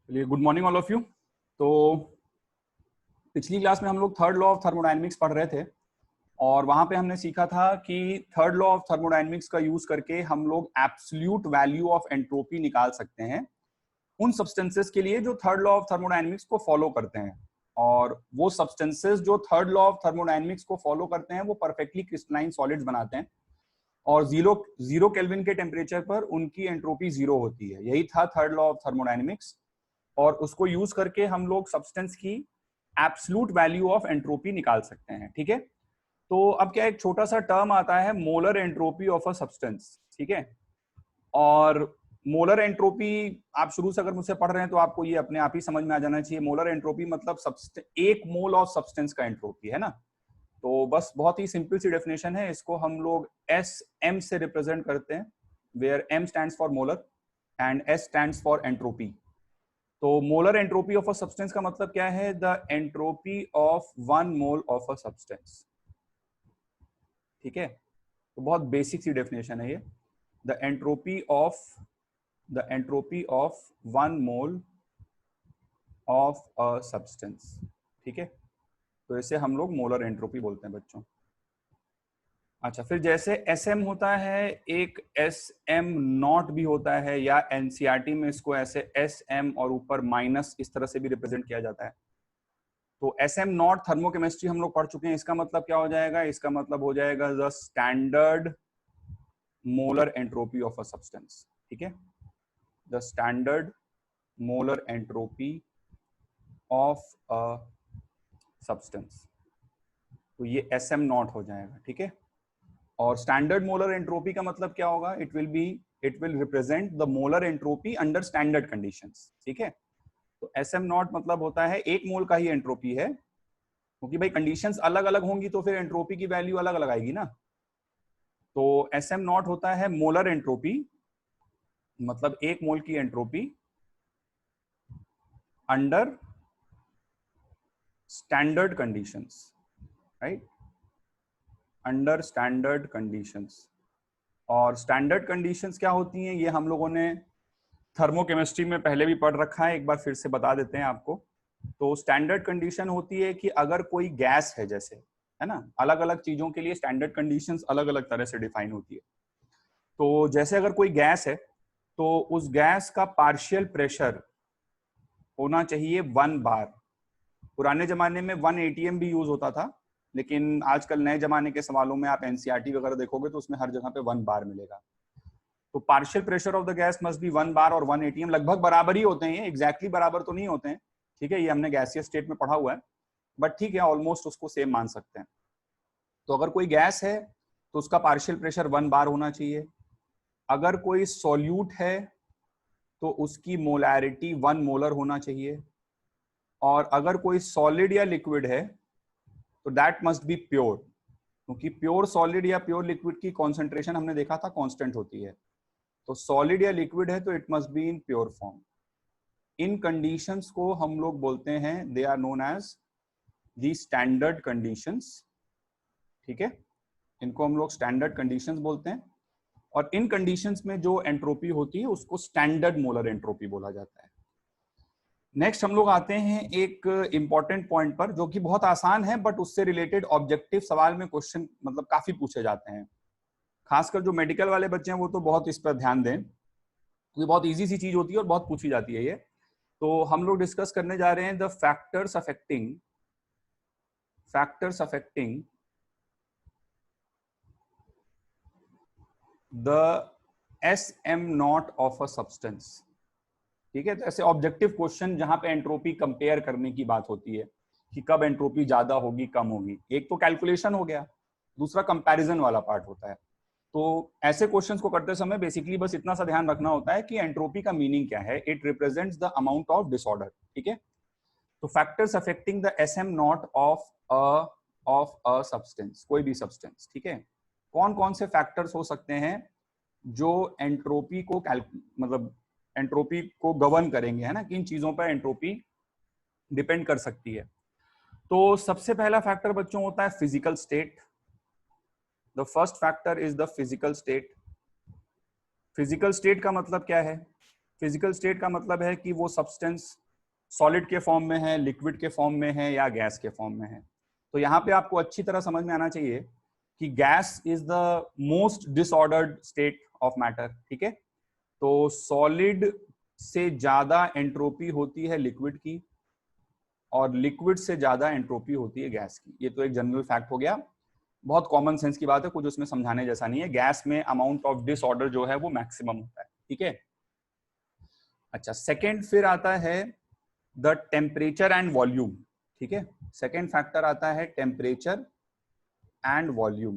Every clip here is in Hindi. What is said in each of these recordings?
चलिए, good morning all of you. तो पिछली क्लास में हम लोग थर्ड लॉ ऑफ थर्मोडायनेमिक्स पढ़ रहे थे और वहां पे हमने सीखा था कि थर्ड लॉ ऑफ थर्मोडायनेमिक्स का यूज करके हम लोग एब्सोल्यूट वैल्यू ऑफ एंट्रोपी निकाल सकते हैं उन सब्सटेंसेस के लिए जो थर्ड लॉ ऑफ थर्मोडायनेमिक्स को फॉलो करते हैं। और वो सब्सटेंसेस जो थर्ड लॉ ऑफ थर्मोडायनेमिक्स को फॉलो करते हैं वो परफेक्टली क्रिस्टलाइन सॉलिड्स बनाते हैं और जीरो जीरो केल्विन के टेम्परेचर पर उनकी एंट्रोपी जीरो होती है। यही था थर्ड लॉ ऑफ थर्मोडायनेमिक्स और उसको यूज करके हम लोग सब्सटेंस की एब्सोल्यूट वैल्यू ऑफ एंट्रोपी निकाल सकते हैं। ठीक है, तो अब क्या एक छोटा सा टर्म आता है molar entropy of a substance. ठीक है, और मोलर एंट्रोपी आप शुरू से अगर मुझसे पढ़ रहे हैं तो आपको ये अपने आप ही समझ में आ जाना चाहिए। मोलर एंट्रोपी मतलब एक मोल ऑफ सब्सटेंस का एंट्रोपी है ना। तो बस बहुत ही सिंपल सी डेफिनेशन है, इसको हम लोग एस एम से रिप्रेजेंट करते हैं, where M stands for molar and S stands for entropy. तो molar entropy of a substance का मतलब क्या है? The entropy of one mole of a substance. ठीक है, तो बहुत बेसिक सी डेफिनेशन है ये। The entropy of one mole of a substance. ठीक है, तो इसे हम लोग मोलर एंट्रोपी बोलते हैं बच्चों। अच्छा, फिर जैसे एस एम होता है, एक एस एम नॉट भी होता है, या एनसीईआरटी में इसको ऐसे एस एम और ऊपर माइनस इस तरह से भी रिप्रेजेंट किया जाता है। तो एस एम नॉट थर्मोकेमिस्ट्री हम लोग पढ़ चुके हैं। इसका मतलब क्या हो जाएगा? इसका मतलब हो जाएगा the standard molar entropy of a substance. ठीक है, the standard molar entropy of a substance. तो ये एस एम नॉट हो जाएगा। ठीक है, और स्टैंडर्ड मोलर एंट्रोपी का मतलब क्या होगा? It will represent the molar entropy under standard conditions. ठीक है, तो एस एम नॉट मतलब होता है एक मोल का ही एंट्रोपी है, क्योंकि भाई कंडीशंस अलग अलग होंगी तो फिर एंट्रोपी की वैल्यू अलग अलग आएगी ना। तो एस एम नॉट होता है मोलर एंट्रोपी, मतलब एक मोल की entropy under standard conditions, right, under standard conditions. और स्टैंडर्ड कंडीशंस क्या होती हैं ये हम लोगों ने थर्मोकेमिस्ट्री में पहले भी पढ़ रखा है, एक बार फिर से बता देते हैं आपको। तो स्टैंडर्ड कंडीशन होती है कि अगर कोई गैस है, जैसे है ना, अलग अलग चीजों के लिए स्टैंडर्ड कंडीशंस अलग अलग तरह से डिफाइन होती है। तो जैसे अगर कोई गैस है तो उस गैस का पार्शियल प्रेशर होना चाहिए 1 बार। पुराने जमाने में 1 एटीएम भी यूज होता था, लेकिन आजकल नए जमाने के सवालों में आप एनसीईआरटी वगैरह देखोगे तो उसमें हर जगह पे 1 बार मिलेगा। तो partial pressure of the gas must be 1 बार और 1 एटीएम लगभग बराबर ही होते हैं। ये एग्जैक्टली बराबर तो नहीं होते हैं, ठीक है, ये हमने गैसियस स्टेट में पढ़ा हुआ है, बट ठीक है, ऑलमोस्ट उसको सेम मान सकते हैं। तो अगर कोई गैस है तो उसका पार्शियल प्रेशर 1 बार होना चाहिए। अगर कोई सॉल्यूट है तो उसकी मोलैरिटी 1 मोलर होना चाहिए। और अगर कोई सॉलिड या लिक्विड है तो दैट मस्ट बी प्योर, क्योंकि प्योर सॉलिड या प्योर लिक्विड की कॉन्सेंट्रेशन हमने देखा था कांस्टेंट होती है। तो सॉलिड या लिक्विड है तो it must be in pure form. इन कंडीशंस को हम लोग बोलते हैं, they are known as the standard conditions. ठीक है, इनको हम लोग स्टैंडर्ड कंडीशंस बोलते हैं। और इन कंडीशंस में जो एंट्रोपी होती है उसको स्टैंडर्ड मोलर एंट्रोपी बोला जाता है। नेक्स्ट हम लोग आते हैं एक इंपॉर्टेंट पॉइंट पर, जो कि बहुत आसान है, बट उससे रिलेटेड ऑब्जेक्टिव सवाल में क्वेश्चन मतलब काफी पूछे जाते हैं। खासकर जो मेडिकल वाले बच्चे हैं वो तो बहुत इस पर ध्यान दें, क्योंकि बहुत इजी सी चीज होती है और बहुत पूछी जाती है ये। तो हम लोग डिस्कस करने जा रहे हैं the factors affecting the S am not of a substance. ठीक है, तो ऐसे ऑब्जेक्टिव क्वेश्चन जहां पे एंट्रोपी कंपेयर करने की बात होती है कि कब एंट्रोपी ज्यादा होगी कम होगी। एक तो कैलकुलेशन हो गया, दूसरा कंपैरिजन वाला पार्ट होता है। तो ऐसे क्वेश्चंस को करते समय बेसिकली बस इतना सा ध्यान रखना होता है कि एंट्रोपी का मीनिंग क्या है। It represents the amount of disorder. ठीक है, तो factors affecting the S am not of a substance, कोई भी सब्सटेंस। ठीक है, कौन कौन से फैक्टर्स हो सकते हैं जो एंट्रोपी को मतलब एंट्रोपी को गवर्न करेंगे, है ना, किन चीजों पर एंट्रोपी डिपेंड कर सकती है। तो सबसे पहला फैक्टर बच्चों होता है physical state. The first factor is the physical state. Physical state का मतलब क्या है? फिजिकल स्टेट का मतलब है कि वो सब्सटेंस सॉलिड के फॉर्म में है, लिक्विड के फॉर्म में है या गैस के फॉर्म में है। तो यहाँ पे आपको अच्छी तरह समझ में आना चाहिए कि gas is the most disordered state of matter. ठीक है, तो सॉलिड से ज्यादा एंट्रोपी होती है लिक्विड की और लिक्विड से ज्यादा एंट्रोपी होती है गैस की। ये तो एक जनरल फैक्ट हो गया, बहुत कॉमन सेंस की बात है, कुछ उसमें समझाने जैसा नहीं है। गैस में अमाउंट ऑफ डिसऑर्डर जो है वो मैक्सिमम होता है। ठीक है, अच्छा सेकंड फिर आता है द टेम्परेचर एंड वॉल्यूम। ठीक है, सेकंड फैक्टर आता है टेम्परेचर एंड वॉल्यूम।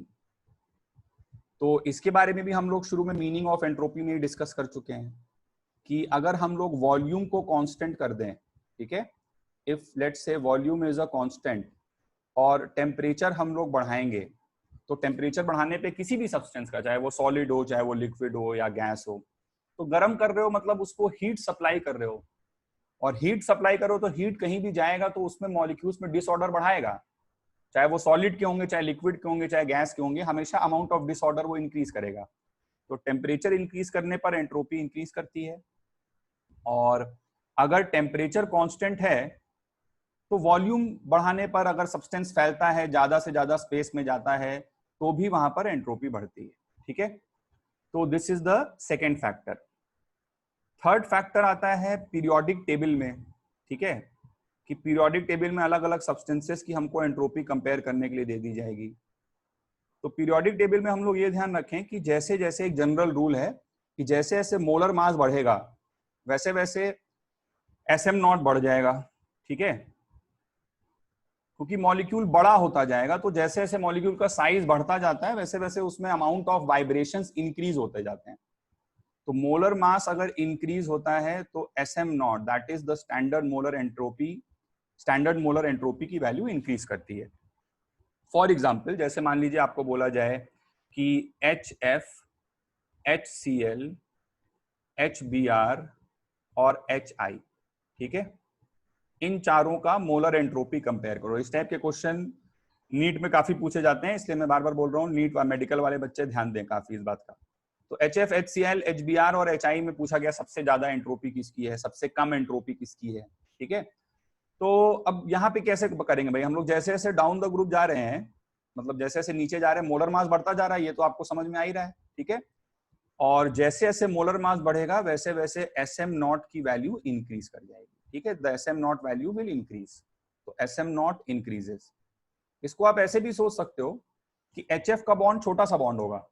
तो इसके बारे में भी हम लोग शुरू में मीनिंग ऑफ एंट्रोपी में डिस्कस कर चुके हैं कि अगर हम लोग वॉल्यूम को कांस्टेंट कर दें, ठीक है, if let's say volume is a constant और टेम्परेचर हम लोग बढ़ाएंगे, तो टेम्परेचर बढ़ाने पे किसी भी सब्सटेंस का, चाहे वो सॉलिड हो, चाहे वो लिक्विड हो या गैस हो, तो गर्म कर रहे हो मतलब उसको हीट सप्लाई कर रहे हो, और हीट सप्लाई करो तो हीट कहीं भी जाएगा तो उसमें मॉलिक्यूल्स में डिसऑर्डर बढ़ाएगा, चाहे वो सॉलिड के होंगे, चाहे लिक्विड के होंगे, चाहे गैस के होंगे, हमेशा अमाउंट ऑफ डिसऑर्डर वो इंक्रीज करेगा। तो टेम्परेचर इंक्रीज करने पर एंट्रोपी इंक्रीज करती है, और अगर टेम्परेचर कांस्टेंट है तो वॉल्यूम बढ़ाने पर अगर सब्सटेंस फैलता है, ज्यादा से ज्यादा स्पेस में जाता है, तो भी वहां पर एंट्रोपी बढ़ती है। ठीक है, तो this is the second factor. Third factor आता है पीरियोडिक टेबल में। ठीक है, कि पीरियोडिक टेबल में अलग अलग सब्सटेंसेस की हमको एंट्रोपी कंपेयर करने के लिए दे दी जाएगी। तो पीरियोडिक टेबल में हम लोग ये ध्यान रखें कि जैसे जैसे, एक जनरल रूल है कि जैसे जैसे मोलर मास बढ़ेगा वैसे वैसे एसएम नॉट बढ़ जाएगा। ठीक है, क्योंकि मॉलिक्यूल बड़ा होता जाएगा, तो जैसे जैसे मॉलिक्यूल का साइज बढ़ता जाता है वैसे वैसे उसमें अमाउंट ऑफ वाइब्रेशंस इंक्रीज होते जाते हैं। तो मोलर मास अगर इंक्रीज होता है तो SM naught, that is the standard molar entropy, standard molar entropy की वैल्यू इंक्रीज करती है। फॉर एग्जाम्पल, जैसे मान लीजिए आपको बोला जाए कि HF, HCl, HBr और HI, ठीक है, इन चारों का मोलर एंट्रोपी कंपेयर करो। इस टाइप के क्वेश्चन नीट में काफी पूछे जाते हैं, इसलिए मैं बार बार बोल रहा हूँ, नीट मेडिकल वाले बच्चे ध्यान दें काफी इस बात का। तो HF, HCl, HBr और HI में पूछा गया सबसे ज्यादा एंट्रोपी किसकी है, सबसे कम एंट्रोपी किसकी है। ठीक है, तो अब यहाँ पे कैसे करेंगे भाई, हम लोग जैसे जैसे डाउन द ग्रुप जा रहे हैं, मतलब जैसे जैसे नीचे जा रहे हैं मोलर मास बढ़ता जा रहा है, ये तो आपको समझ में आ ही रहा है। ठीक है, और जैसे जैसे मोलर मास बढ़ेगा वैसे वैसे एसएम नॉट की वैल्यू इंक्रीज कर जाएगी। ठीक है, the SM naught value will increase, तो एसएम नॉट इंक्रीजेस। इसको आप ऐसे भी सोच सकते हो कि HF का बॉन्ड छोटा सा बॉन्ड होगा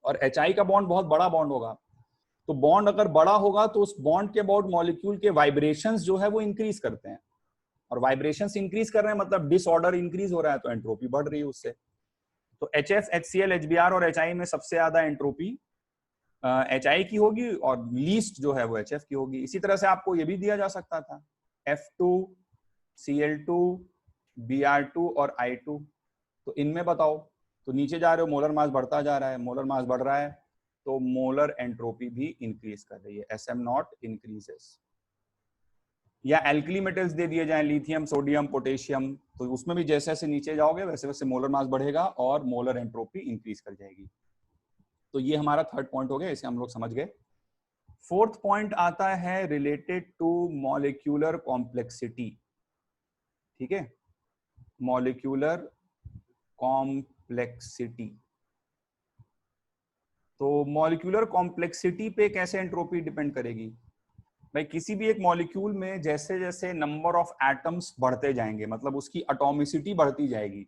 और HI का बॉन्ड बहुत बड़ा बॉन्ड होगा। तो बॉन्ड अगर बड़ा होगा तो उस बॉन्ड के अबाउट मॉलिक्यूल के वाइब्रेशंस जो है वो इंक्रीज करते हैं, और वाइब्रेशंस इंक्रीज कर रहे हैं मतलब डिसऑर्डर इंक्रीज हो रहा है, तो एंट्रोपी बढ़ रही है उससे। तो HF, HCl, HBr और HI में सबसे ज्यादा एंट्रोपी HI की होगी और लीस्ट जो है वो HF की होगी। इसी तरह से आपको ये भी दिया जा सकता था F2, Cl2, Br2 और I2। तो इनमें बताओ, तो नीचे जा रहे हो मोलर मास बढ़ता जा रहा है, मोलर मास बढ़ रहा है तो मोलर एंट्रोपी भी इंक्रीज कर रही है, एसएम नॉट इंक्रीजेस। या एल्कली मेटल्स दे दिए जाएं, लिथियम, सोडियम, पोटेशियम, तो उसमें भी जैसे जैसे नीचे जाओगे वैसे वैसे मोलर मास बढ़ेगा और मोलर एंट्रोपी इंक्रीज कर जाएगी। तो ये हमारा थर्ड पॉइंट हो गया, इसे हम लोग समझ गए। फोर्थ पॉइंट आता है रिलेटेड टू मॉलिक्यूलर कॉम्प्लेक्सिटी। ठीक है, मॉलिक्यूलर कॉम्प्लेक्सिटी। तो मॉलिक्यूलर कॉम्प्लेक्सिटी पे कैसे एंट्रोपी डिपेंड करेगी भाई, किसी भी एक मॉलिक्यूल में जैसे जैसे नंबर ऑफ एटम्स बढ़ते जाएंगे, मतलब उसकी एटॉमिसिटी बढ़ती जाएगी,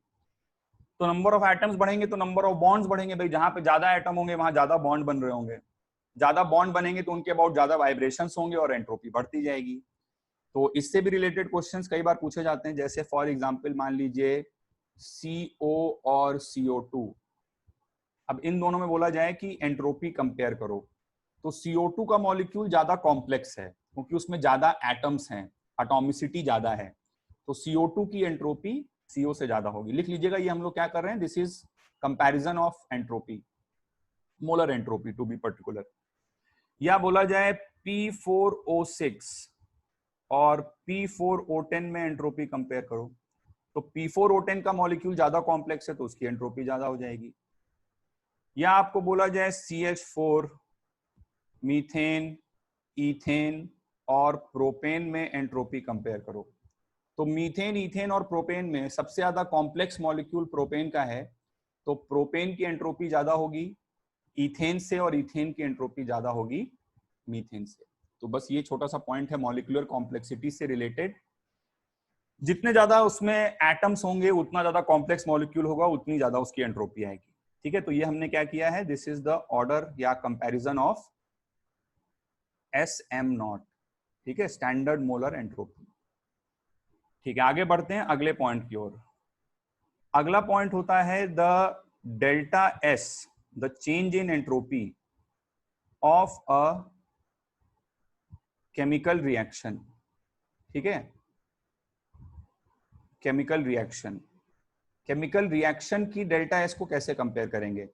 तो नंबर ऑफ एटम्स बढ़ेंगे तो नंबर ऑफ बॉन्ड्स बढ़ेंगे भाई, जहां पे ज्यादा एटम होंगे वहां ज्यादा बॉन्ड बन रहे होंगे, ज्यादा बॉन्ड बनेंगे तो उनके अबाउट ज्यादा वाइब्रेशंस होंगे और एंट्रोपी बढ़ती जाएगी। तो इससे भी रिलेटेड क्वेश्चंस कई बार पूछे जाते हैं, जैसे फॉर एग्जांपल मान लीजिए CO और CO2, अब इन दोनों में बोला जाए कि एंट्रोपी कंपेयर करो, तो CO2 का मॉलिक्यूल ज्यादा कॉम्प्लेक्स है क्योंकि उसमें ज्यादा एटम्स हैं, एटॉमिसिटी ज्यादा है, तो CO2 की एंट्रोपी CO से ज्यादा होगी। लिख लीजिएगा, ये हम लोग क्या कर रहे हैं, this is comparison of entropy, molar entropy to be particular. या बोला जाए P4O6 और P4O10 में एंट्रोपी कंपेयर करो, तो P4O10 का मॉलिक्यूल ज्यादा कॉम्प्लेक्स है तो उसकी एंट्रोपी ज्यादा हो जाएगी। या आपको बोला जाए CH4, मीथेन, ईथेन और प्रोपेन में एंट्रोपी कंपेयर करो। तो मीथेन, ईथेन और प्रोपेन में सबसे ज्यादा कॉम्प्लेक्स मॉलिक्यूल प्रोपेन का है, तो प्रोपेन की एंट्रोपी ज्यादा होगी ईथेन से और ईथेन की एंट्रोपी ज्यादा होगी मीथेन से। तो बस ये छोटा सा पॉइंट है मॉलिक्यूलर कॉम्प्लेक्सिटी से रिलेटेड। जितने ज्यादा उसमें एटम्स होंगे उतना ज्यादा कॉम्प्लेक्स मॉलिक्यूल होगा, उतनी ज्यादा उसकी एंट्रोपी आएगी। ठीक है, तो ये हमने क्या किया है, दिस इज द ऑर्डर या कंपैरिजन ऑफ SM0। ठीक है, स्टैंडर्ड मोलर एंट्रोपी। ठीक है, आगे बढ़ते हैं अगले पॉइंट की ओर। अगला पॉइंट होता है the delta S, the change in entropy of a chemical reaction. ठीक है, केमिकल रिएक्शन, केमिकल रिएक्शन की डेल्टा एस को कैसे कंपेयर करेंगे।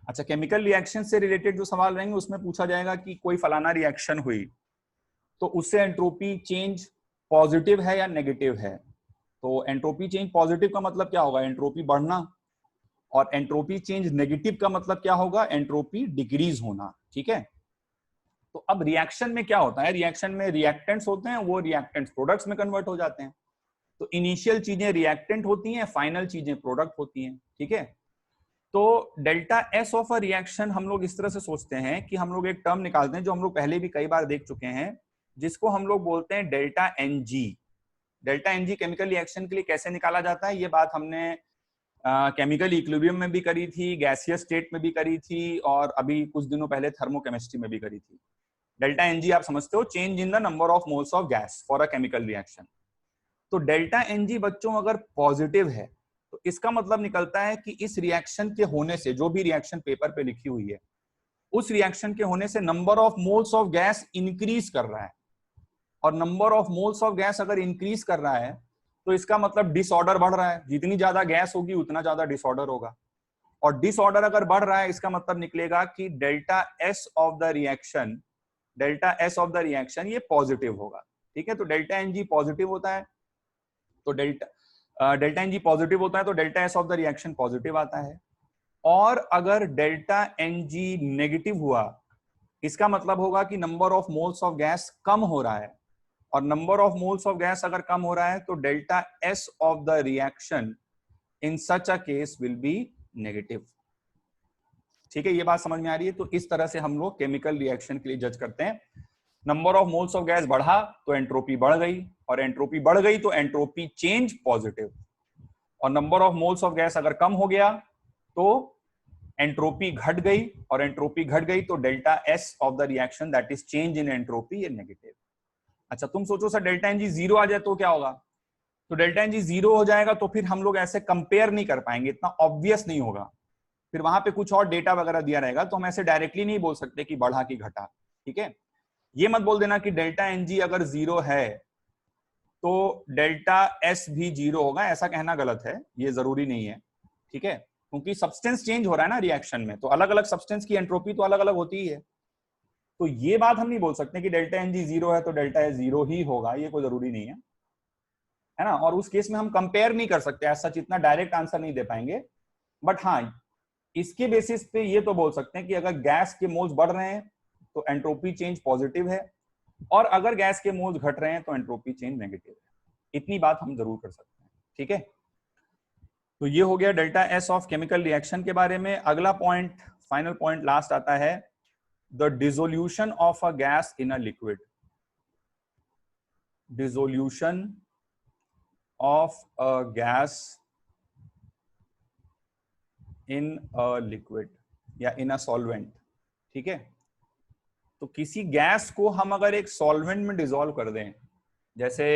अच्छा, केमिकल रिएक्शन से रिलेटेड जो सवाल रहेंगे उसमें पूछा जाएगा कि कोई फलाना रिएक्शन हुई तो उससे एंट्रोपी चेंज पॉजिटिव है या नेगेटिव है। तो एंट्रोपी चेंज पॉजिटिव का मतलब क्या होगा, एंट्रोपी बढ़ना, और एंट्रोपी चेंज नेगेटिव का मतलब क्या होगा, एंट्रोपी डिक्रीज होना। ठीक है, तो अब रिएक्शन में क्या होता है, रिएक्शन में रिएक्टेंट्स होते हैं, वो रिएक्टेंट्स प्रोडक्ट्स में कन्वर्ट हो जाते हैं। तो इनिशियल चीजें रिएक्टेंट होती हैं, फाइनल चीजें प्रोडक्ट होती हैं। ठीक है, तो delta S of a reaction हम लोग इस तरह से सोचते हैं कि हम लोग एक टर्म निकालते हैं जो हम लोग पहले भी कई बार देख चुके हैं, जिसको हम लोग बोलते हैं delta NG. Delta NG chemical reaction के लिए कैसे निकाला जाता है, ये बात हमने केमिकल इक्विलिब्रियम में भी करी थी, गैसियस स्टेट में भी करी थी, और अभी कुछ दिनों पहले थर्मोकेमिस्ट्री में भी करी थी। डेल्टा एनजी आप समझते हो, change in the number of moles of gas for a chemical reaction. तो डेल्टा एनजी बच्चों अगर पॉजिटिव है तो इसका मतलब निकलता है कि इस रिएक्शन के होने से, जो भी रिएक्शन पेपर पे लिखी हुई है, उस रिएक्शन के होने से number of moles of gas increase कर रहा है। और number of moles of gas अगर इंक्रीज कर रहा है तो इसका मतलब डिसऑर्डर बढ़ रहा है। जितनी ज्यादा गैस होगी उतना ज्यादा डिसऑर्डर होगा, और डिसऑर्डर अगर बढ़ रहा है इसका मतलब निकलेगा कि delta S of the reaction, delta S of the reaction ये पॉजिटिव होगा। ठीक है, तो डेल्टा एनजी पॉजिटिव होता है, तो डेल्टा एनजी पॉजिटिव होता है तो delta S of the reaction positive आता है। और अगर डेल्टा एनजी नेगेटिव हुआ, इसका मतलब होगा कि number of moles of gas कम हो रहा है, और number of moles of gas अगर कम हो रहा है तो delta S of the reaction in such a case will be negative. ठीक है, ये बात समझ में आ रही है। तो इस तरह से हम लोग केमिकल रिएक्शन के लिए जज करते हैं। Number of moles of gas बढ़ा तो एंट्रोपी बढ़ गई, और एंट्रोपी बढ़ गई तो एंट्रोपी चेंज पॉजिटिव, और number of moles of gas अगर कम हो गया तो एंट्रोपी घट गई, और एंट्रोपी घट गई तो delta S of the reaction that is change in entropy ये नेगेटिव। अच्छा, तुम सोचो सर डेल्टा एनजी जीरो आ जाए तो क्या होगा। तो डेल्टा एनजी जीरो हो जाएगा तो फिर हम लोग ऐसे कंपेयर नहीं कर पाएंगे, इतना ऑब्वियस नहीं होगा। फिर वहां पे कुछ और डेटा वगैरह दिया रहेगा, तो हम ऐसे डायरेक्टली नहीं बोल सकते कि बढ़ा कि घटा। ठीक है, ये मत बोल देना कि डेल्टा एनजी अगर जीरो है तो डेल्टा एस भी जीरो होगा, ऐसा कहना गलत है, ये जरूरी नहीं है। ठीक है, क्योंकि सब्सटेंस चेंज हो रहा है ना रिएक्शन में, तो अलग अलग सब्सटेंस की एंट्रोपी तो अलग अलग होती ही है। तो ये बात हम नहीं बोल सकते कि डेल्टा एनजी जीरो है तो डेल्टा एस जीरो ही होगा, ये कोई जरूरी नहीं है ना। और उस केस में हम कंपेयर नहीं कर सकते, ऐसा इतना डायरेक्ट आंसर नहीं दे पाएंगे। बट हाँ, इसके बेसिस पे ये तो बोल सकते हैं कि अगर गैस के मोल्स बढ़ रहे हैं तो एंट्रोपी चेंज पॉजिटिव है, और अगर गैस के मोल्स घट रहे हैं तो एंट्रोपी चेंज नेगेटिव है। इतनी बात हम जरूर कर सकते हैं। ठीक है, तो ये हो गया delta S of chemical reaction के बारे में। अगला पॉइंट, फाइनल पॉइंट लास्ट आता है, the dissolution of a gas in a liquid. Dissolution of a gas in a liquid या इन अ सॉल्वेंट। ठीक है, तो किसी गैस को हम अगर एक सॉल्वेंट में डिसॉल्व कर दें, जैसे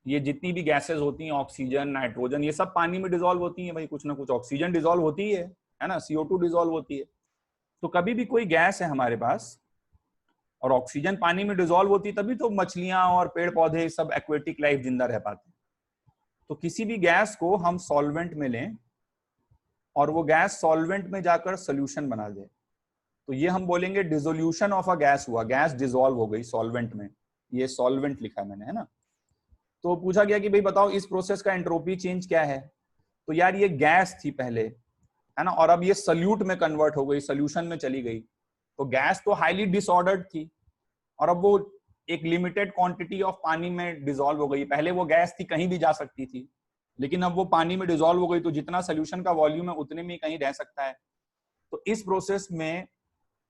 ये जितनी भी गैसेस होती हैं, ऑक्सीजन, नाइट्रोजन, ये सब पानी में डिसॉल्व होती हैं भाई, कुछ ना कुछ ऑक्सीजन डिसॉल्व होती है ना, CO2 डिसॉल्व होती है। तो कभी भी कोई गैस है हमारे पास और ऑक्सीजन पानी में डिसॉल्व होती, तभी तो मछलियां और पेड़ पौधे सब एक्वेटिक लाइफ जिंदा रह पाते हैं। तो किसी भी गैस को हम सॉल्वेंट में लें और वो गैस सॉल्वेंट में जाकर सोल्यूशन बना दे, तो ये हम बोलेंगे डिसोल्यूशन ऑफ अ गैस हुआ, गैस डिसॉल्व हो गई सॉल्वेंट में। ये सॉल्वेंट लिखा मैंने, है ना। तो पूछा गया कि भाई बताओ इस प्रोसेस का एंट्रोपी चेंज क्या है। तो यार ये गैस थी पहले, है ना, और अब ये सल्यूट में कन्वर्ट हो गई, सोल्यूशन में चली गई। तो गैस तो हाईली डिसऑर्डर्ड थी, और अब वो एक लिमिटेड क्वांटिटी ऑफ पानी में डिसॉल्व हो गई। पहले वो गैस थी, कहीं भी जा सकती थी, लेकिन अब वो पानी में डिसॉल्व हो गई, तो जितना सोल्यूशन का वॉल्यूम है उतने में कहीं रह सकता है। तो इस प्रोसेस में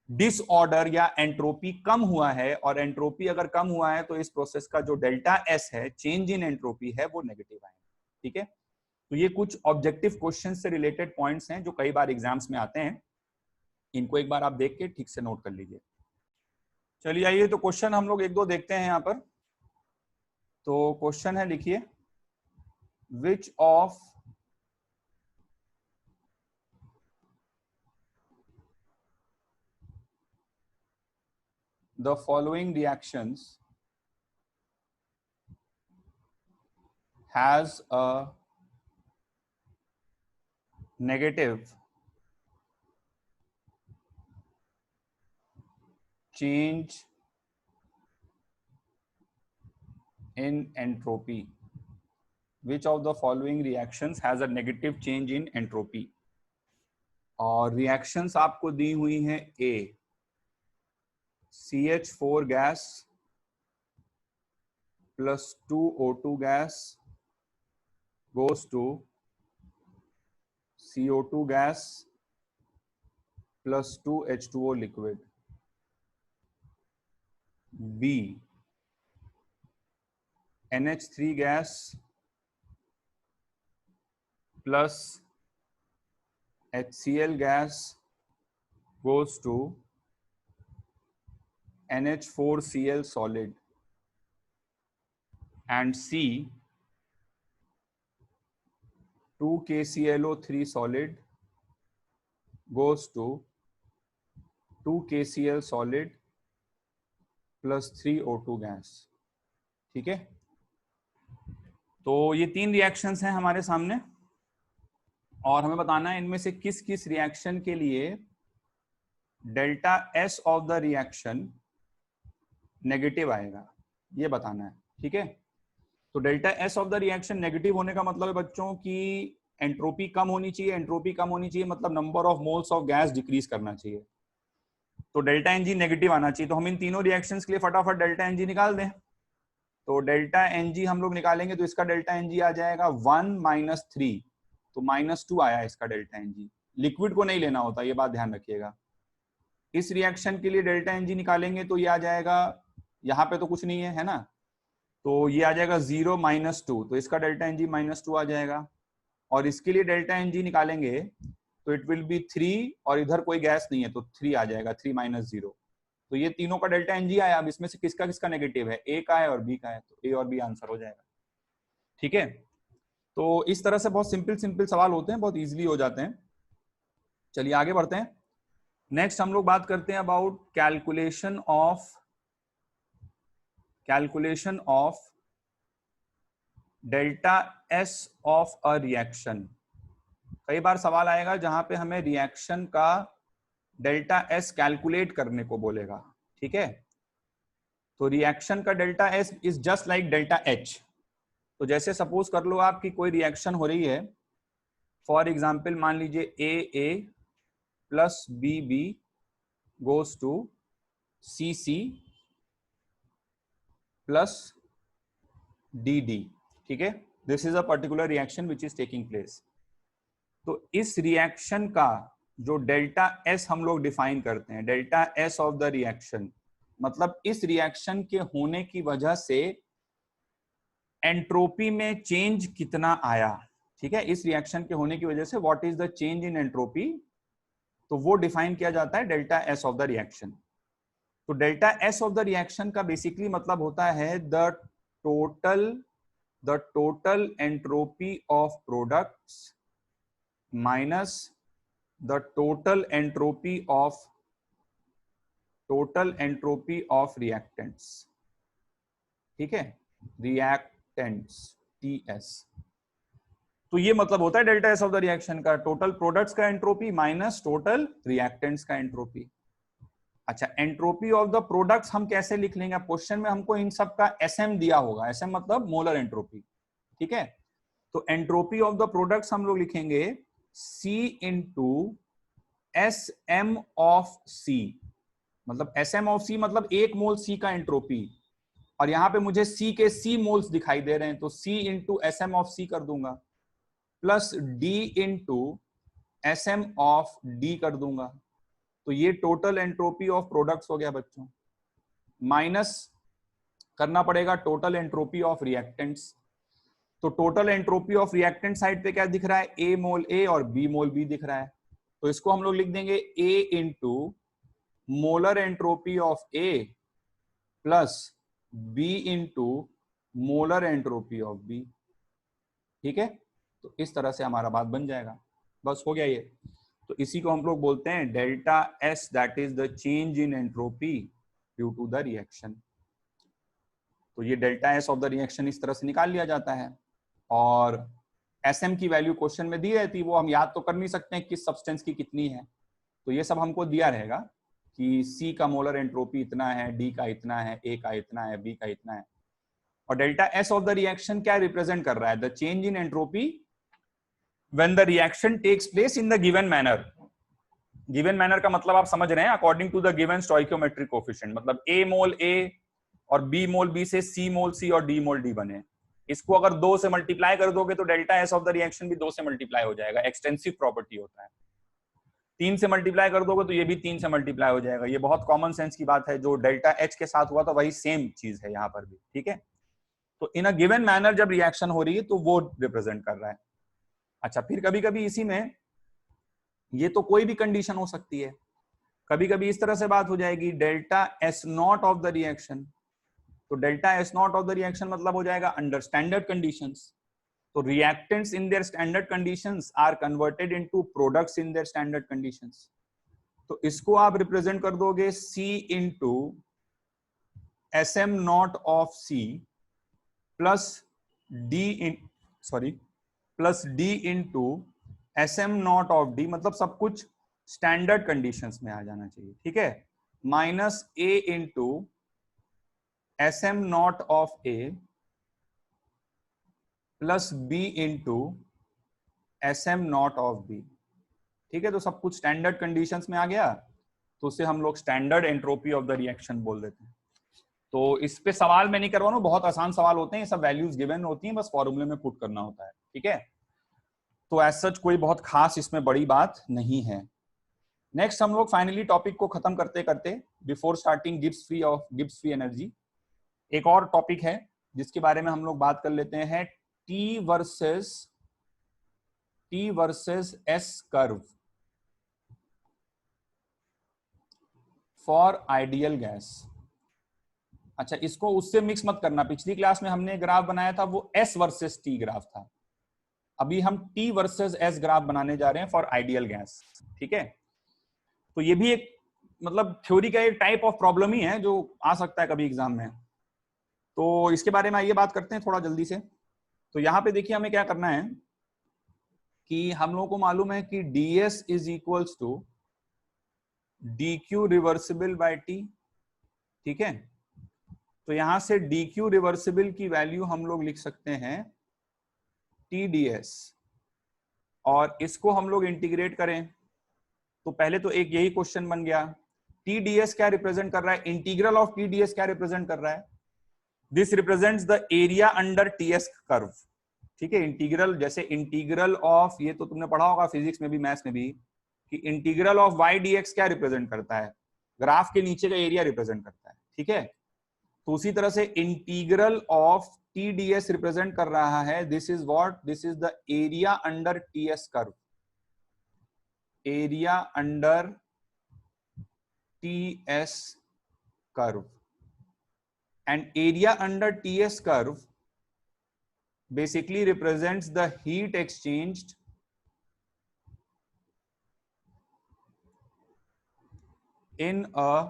डिसऑर्डर या एंट्रोपी कम हुआ है, और एंट्रोपी अगर कम हुआ है तो इस प्रोसेस का जो डेल्टा एस है, चेंज इन एंट्रोपी है, वो नेगेटिव आएगा। ठीक है, तो ये कुछ ऑब्जेक्टिव क्वेश्चन से रिलेटेड पॉइंट्स हैं जो कई बार एग्जाम्स में आते हैं। इनको एक बार आप देख के ठीक से नोट कर लीजिए। चलिए आइए, तो क्वेश्चन हम लोग एक दो देखते हैं यहाँ पर। तो क्वेश्चन है, लिखिए, which of the following reactions has a negative change in entropy? Which of the following reactions has a negative change in entropy? और रिएक्शंस आपको दी हुई हैं, ए CH4 gas plus 2O2 gas goes to CO2 gas plus 2H2O liquid. B NH3 gas plus HCl gas goes to NH4Cl solid. And C 2KClO3 solid goes to 2KCl solid plus 3O2 gas. ठीक है, तो ये तीन रिएक्शंस हैं हमारे सामने, और हमें बताना है इनमें से किस किस रिएक्शन के लिए delta S of the reaction negative आएगा, ये बताना है। ठीक है, तो delta S of the reaction negative होने का मतलब है बच्चों की एंट्रोपी कम होनी चाहिए। एंट्रोपी कम होनी चाहिए मतलब number of moles of gas decrease करना चाहिए, तो डेल्टा एनजी नेगेटिव आना चाहिए। तो हम इन तीनों रिएक्शंस के लिए फटाफट डेल्टा एनजी निकाल दें। तो डेल्टा एनजी हम लोग निकालेंगे तो इसका डेल्टा एनजी आ जाएगा 1 - 3, तो -2 आया इसका डेल्टा एनजी। लिक्विड को नहीं लेना होता, ये बात ध्यान रखिएगा। इस रिएक्शन के लिए डेल्टा एनजी निकालेंगे तो ये आ जाएगा, यहाँ पे तो कुछ नहीं है ना, तो ये आ जाएगा 0 - 2, तो इसका डेल्टा एनजी -2 आ जाएगा। और इसके लिए डेल्टा एनजी निकालेंगे तो इट विल बी 3, और इधर कोई गैस नहीं है तो 3 आ जाएगा, 3 - 0। तो ये तीनों का डेल्टा एनजी आया। अब इसमें से किसका किसका नेगेटिव है, ए का है और बी का है, तो ए और बी आंसर हो जाएगा। ठीक है, तो इस तरह से बहुत सिंपल सिंपल सवाल होते हैं, बहुत इजीली हो जाते हैं। चलिए आगे बढ़ते हैं। नेक्स्ट हम लोग बात करते हैं about calculation of delta S of a reaction. कई बार सवाल आएगा जहां पे हमें रिएक्शन का डेल्टा एस कैलकुलेट करने को बोलेगा। ठीक है, तो रिएक्शन का delta S is just like delta H. तो जैसे सपोज कर लो आपकी कोई रिएक्शन हो रही है, फॉर एग्जाम्पल मान लीजिए A plus B goes to C plus D. ठीक है, this is a particular reaction which is taking place. तो इस रिएक्शन का जो डेल्टा एस हम लोग डिफाइन करते हैं, delta S of the reaction, मतलब इस रिएक्शन के होने की वजह से एंट्रोपी में चेंज कितना आया। ठीक है, इस रिएक्शन के होने की वजह से what is the change in entropy, तो वो डिफाइन किया जाता है delta S of the reaction. तो delta S of the reaction का बेसिकली मतलब होता है the total entropy of products minus the total entropy of reactants. ठीक है, रिएक्टेंट्स TS। तो ये मतलब होता है delta S of the reaction का, टोटल प्रोडक्ट्स का एंट्रोपी माइनस टोटल रिएक्टेंट्स का एंट्रोपी। अच्छा, एंट्रोपी ऑफ द प्रोडक्ट्स हम कैसे लिख लेंगे? क्वेश्चन में हमको इन सब का SM दिया होगा, SM मतलब मोलर एंट्रोपी। ठीक है, तो एंट्रोपी ऑफ द प्रोडक्ट्स हम लोग लिखेंगे C × SM of C, मतलब SM ऑफ C मतलब 1 मोल C का एंट्रोपी, और यहाँ पे मुझे C के C मोल्स दिखाई दे रहे हैं, तो C into SM of C कर दूंगा, plus D into SM of D कर दूंगा। तो ये टोटल एंट्रोपी ऑफ प्रोडक्ट्स हो गया बच्चों, माइनस करना पड़ेगा टोटल एंट्रोपी ऑफ रिएक्टेंट्स। तो total entropy of reactant side पे क्या दिख रहा है, A मोल A और B मोल B दिख रहा है। तो इसको हम लोग लिख देंगे A into molar entropy of A plus B into molar entropy of B। ठीक है, तो इस तरह से हमारा बात बन जाएगा। बस हो गया ये। तो इसी को हम लोग बोलते हैं delta S, that is the change in entropy due to the reaction. तो ये delta S of the reaction इस तरह से निकाल लिया जाता है। और SM की वैल्यू क्वेश्चन में दी रहती, वो हम याद तो कर नहीं सकते हैं किस सब्सटेंस की कितनी है, तो ये सब हमको दिया रहेगा कि C का मोलर एंट्रोपी इतना है, D का इतना है, A का इतना है, B का इतना है। और delta S of the reaction क्या रिप्रेजेंट कर रहा है, the change in entropy when the reaction takes place in the given manner. Given manner का मतलब आप समझ रहे हैं, according to the given stoichiometric coefficient, मतलब A मोल A और B मोल B से C मोल C और D मोल D बने। इसको अगर 2 से मल्टीप्लाई कर दोगे तो delta S of the reaction भी 2 से मल्टीप्लाई हो जाएगा, एक्सटेंसिव प्रॉपर्टी होता है। 3 से मल्टीप्लाई कर दोगे तो ये भी 3 से मल्टीप्लाई हो जाएगा। ये बहुत कॉमन सेंस की बात है, जो डेल्टा H के साथ हुआ था वही सेम चीज है यहाँ पर भी। ठीक है, तो इन अ गिवन मैनर जब रिएक्शन हो रही है तो वो रिप्रेजेंट कर रहा है। अच्छा, फिर कभी कभी इसी में ये तो कोई भी कंडीशन हो सकती है, कभी कभी इस तरह से बात हो जाएगी delta S nought of the reaction. तो delta S nought of the reaction मतलब हो जाएगा अंडर स्टैंडर्ड कंडीशंस। तो reactants in their standard conditions are converted into products in their standard conditions. तो इसको आप रिप्रेजेंट कर दोगे C into SM nought of C plus D into SM nought of D, मतलब सब कुछ स्टैंडर्ड कंडीशंस में आ जाना चाहिए। ठीक है, minus A into SM nought of A plus B into SM nought of B। ठीक है, तो सब कुछ स्टैंडर्ड कंडीशंस में आ गया, तो उसे हम लोग standard entropy of the reaction बोल देते हैं। तो इस पे सवाल मैं नहीं करवा रहा हूं, बहुत आसान सवाल होते हैं, ये सब वैल्यूज गिवन होती हैं, बस फॉर्मूले में पुट करना होता है। ठीक है, तो एज सच कोई बहुत खास इसमें बड़ी बात नहीं है। नेक्स्ट हम लोग फाइनली टॉपिक को खत्म करते करते before starting Gibbs free energy, एक और टॉपिक है जिसके बारे में हम लोग बात कर लेते हैं, T versus S curve for ideal gas. अच्छा, इसको उससे मिक्स मत करना, पिछली क्लास में हमने ग्राफ बनाया था वो S वर्सेस T ग्राफ था, अभी हम T वर्सेस S ग्राफ बनाने जा रहे हैं फॉर आइडियल गैस। ठीक है, तो ये भी एक मतलब थ्योरी का एक टाइप ऑफ प्रॉब्लम ही है जो आ सकता है कभी एग्जाम में, तो इसके बारे में आइए बात करते हैं थोड़ा जल्दी से। तो यहाँ पे देखिए हमें क्या करना है कि हम लोगों को मालूम है कि ds is equals to dq reversible by t। ठीक है, तो यहां से dq रिवर्सिबल की वैल्यू हम लोग लिख सकते हैं tds, और इसको हम लोग इंटीग्रेट करें तो पहले तो एक यही क्वेश्चन बन गया, tds क्या रिप्रेजेंट कर रहा है, इंटीग्रल ऑफ tds क्या रिप्रेजेंट कर रहा है, this represents the area under ts curve. ठीक है, इंटीग्रल जैसे इंटीग्रल ऑफ, ये तो तुमने पढ़ा होगा फिजिक्स में भी मैथ्स में भी, कि इंटीग्रल ऑफ y dx क्या रिप्रेजेंट करता है, ग्राफ के नीचे का एरिया रिप्रेजेंट करता है। ठीक है, तो उसी तरह से integral of t ds represent कर रहा है, this is what, this is the area under ts curve, area under ts curve, and area under ts curve basically represents the heat exchanged in a